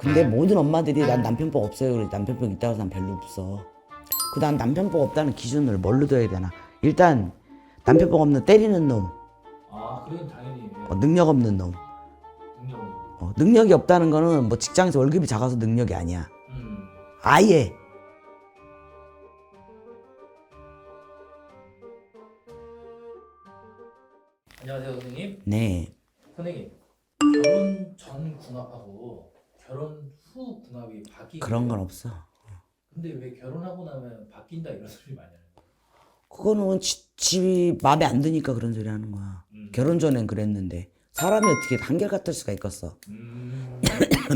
근데 모든 엄마들이 난 남편복 없어요. 그래. 남편복 있다고 해서 난 별로 없어. 난 남편복 없다는 기준을 뭘로 둬야 되나? 일단 남편복 없는 때리는 놈, 아, 그건 당연히 능력 없는 놈. 능력 없는 거. 능력이 없다는 거는 뭐 직장에서 월급이 작아서 능력이 아니야. 아예. 안녕하세요, 선생님. 네. 선생님, 결혼 전 궁합하고 결혼 후 궁합이 바뀌고 그런 건 없어. 근데 왜 결혼하고 나면 바뀐다 이런 소리 많이 하는 거예요? 그거는 지 마음에 안 드니까 그런 소리 하는 거야. 결혼 전엔 그랬는데 사람이 어떻게 한결같을 수가 있겠어.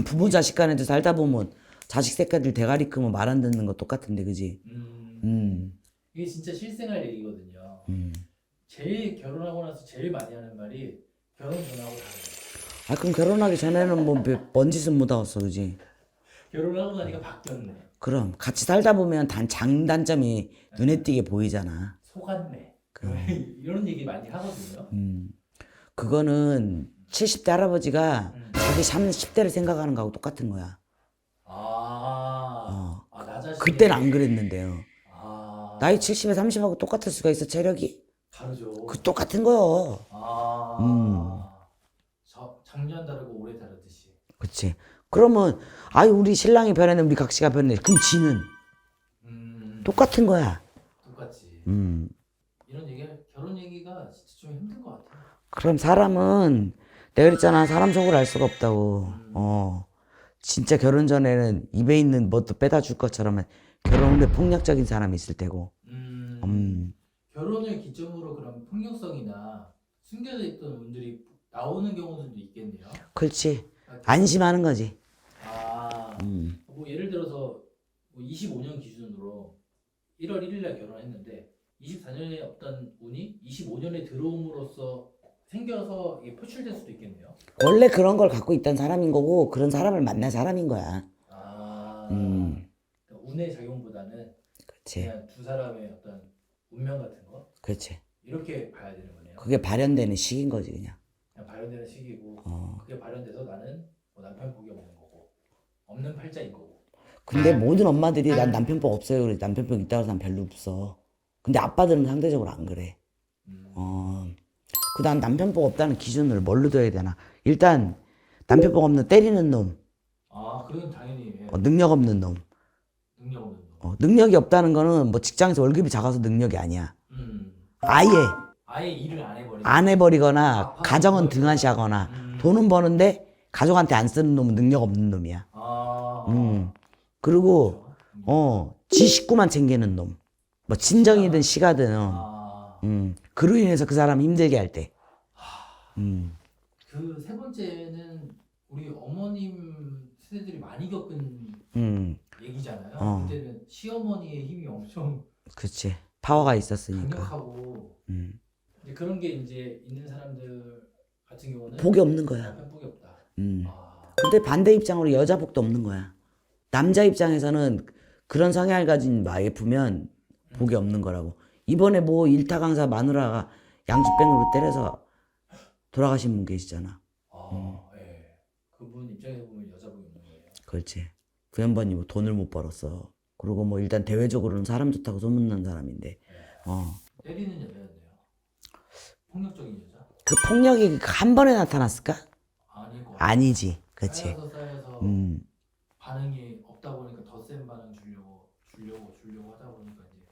부모 자식 간에도 살다 보면 자식 새끼들 대가리 크면 말 안 듣는 거 똑같은데, 그지? 이게 진짜 실생활 얘기거든요. 제일 결혼하고 나서 제일 많이 하는 말이 결혼 전하고 다르네. 그럼 결혼하기 전에는 뭔 짓을 못 하겠어, 그지? 결혼하고 나니까 바뀌었네. 그럼 같이 살다 보면 장단점이 눈에 띄게 보이잖아. 속았네. 이런 얘기 많이 하거든요. 그거는 70대 할아버지가 자기 30대를 생각하는 거하고 똑같은 거야. 나 자신. 그때는 안 그랬는데요. 나이 70에 30하고 똑같을 수가 있어, 체력이? 다르죠. 똑같은 거요. 작년 다르고 올해 다르듯이. 그치. 그러면, 우리 신랑이 변했네, 우리 각시가 변했네. 그럼 지는 똑같은 거야. 똑같지. 음. 이런 얘기, 결혼 얘기가 진짜 좀 힘든 것 같아. 그럼 사람은, 내가 그랬잖아, 사람 속을 알 수가 없다고. 진짜 결혼 전에는 입에 있는 뭣도 빼다 줄 것처럼 결혼 후에 폭력적인 사람이 있을 테고. 결혼을 기점으로 그런 폭력성이나 숨겨져 있던 운들이 나오는 경우들도 있겠네요. 그렇지. 안심하는 거지. 뭐 예를 들어서 뭐 25년 기준으로 1월 1일 날 결혼했는데 24년에 없던 운이 25년에 들어옴으로써 생겨서 이게 표출될 수도 있겠네요. 원래 그런 걸 갖고 있던 사람인 거고, 그런 사람을 만난 사람인 거야. 그러니까 운의 작용보다는 그렇지. 그냥 두 사람의 어떤 운명 같은 거 그렇지. 이렇게 봐야 되는 거네요. 그게 발현되는 시기인 거지, 그냥. 그냥 발현되는 시기고 그게 발현돼서 나는 뭐 남편 복이 없는 거고 없는 팔자인 거고. 근데 모든 엄마들이 난 남편복 없어요. 그래. 남편복 있다고 해서 난 별로 없어. 근데 아빠들은 상대적으로 안 그래. 난 남편복 없다는 기준을 뭘로 둬야 되나? 일단 남편복 없는 때리는 놈, 그건 당연히 능력 없는 놈. 능력 없는 거. 능력이 없다는 거는 뭐 직장에서 월급이 작아서 능력이 아니야. 아예 아예 일을 안 해버리고 안 해버리거나 가정은 등한시하거나 돈은 버는데 가족한테 안 쓰는 놈은 능력 없는 놈이야. 그리고 지 식구만 챙기는 놈. 뭐 친정이든 시가든. 그로 인해서 그 사람 힘들게 할 때. 그 세 번째는 우리 어머님 세대들이 많이 겪은 얘기잖아요. 그때는 시어머니의 힘이 엄청 그렇지. 파워가 있었으니까. 강력하고 근데 그런 게 이제 있는 사람들 같은 경우는 복이 없는 거야. 남편 복이 없다. 근데 반대 입장으로 여자 복도 없는 거야. 남자 입장에서는 그런 성향을 가진 와이프면 복이 없는 거라고. 이번에 뭐 일타 강사 마누라가 양주병으로 때려서 돌아가신 분 계시잖아. 예. 그분 입장에서 보면 여자 복이 없는 거예요. 그렇지. 그 양반이 뭐 돈을 못 벌었어. 그리고 뭐 일단 대외적으로는 사람 좋다고 소문난 사람인데. 때리는 여자였네요. 폭력적인 여자? 그 폭력이 한 번에 나타났을까? 아니고. 아니지. 그렇지. 쌓여서 반응이 없다 보니까 더 센 반응 주려고 하다 보니까 이제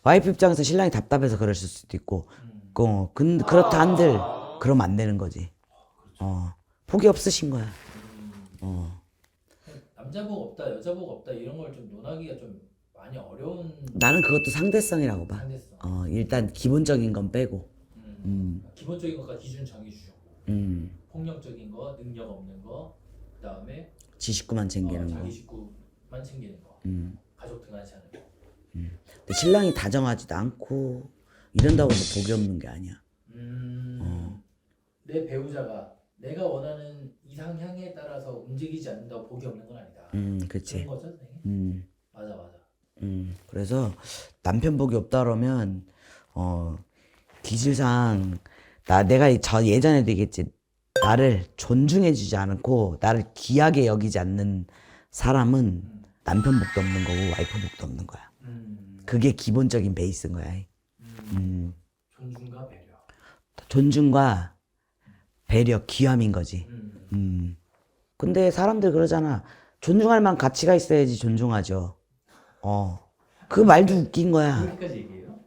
와이프 입장에서 신랑이 답답해서 그랬을 수도 있고. 그렇다 한들 그러면 안 되는 거지. 복이 없으신 거야. 남자 복 없다, 여자 복 없다 이런 걸 좀 논하기가 좀 많이 어려운 나는 그것도 상대성이라고 봐. 상대성. 일단 기본적인 건 빼고. 기본적인 것과 기준 정해주셨고 폭력적인 거, 능력 없는 거, 그 다음에 지 식구만 챙기는 거. 자기 식구만 챙기는 거, 가족 등한시 하는 거. 근데 신랑이 다정하지도 않고 이런다고 해서 복이 없는 게 아니야. 내 배우자가 내가 원하는 이상향에 따라서 움직이지 않는다고 복이 없는 건 아니다. 그치. 그런 거죠, 선생님? 맞아. 그래서 남편 복이 없다 그러면 기질상 내가 예전에도 얘기했지. 나를 존중해주지 않고 나를 귀하게 여기지 않는 사람은 남편 복도 없는 거고 와이프 복도 없는 거야. 그게 기본적인 베이스인 거야. 존중과 배려. 존중과 배려, 귀함인 거지. 근데 사람들 그러잖아. 존중할 만한 가치가 있어야지 존중하죠. 그 말도 웃긴 거야. 그렇게까지 얘기해요?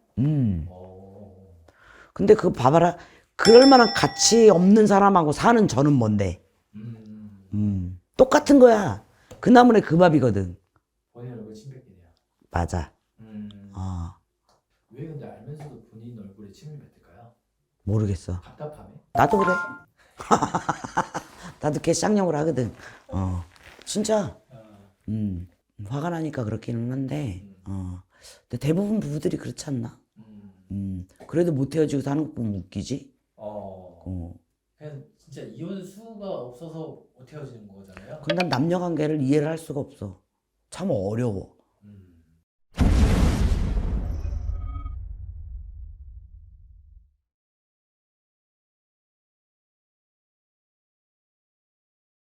근데 그거 봐봐라. 그럴 만한 가치 없는 사람하고 사는 저는 뭔데? 똑같은 거야. 그 나물에 그 밥이거든. 본인 얼굴 침 뱉기네요. 맞아. 왜 근데 알면서도 본인 얼굴에 침을 뱉을까요? 모르겠어. 답답함에? 나도 그래. 나도 걔 쌍욕을 하거든. 진짜. 화가 나니까 그렇기는 한데, 근데 대부분 부부들이 그렇지 않나? 그래도 못 헤어지고 사는 거 보면 웃기지? 그냥 진짜 이혼 수가 없어서 못 헤어지는 거잖아요. 근데 난 남녀 관계를 이해를 할 수가 없어. 참 어려워.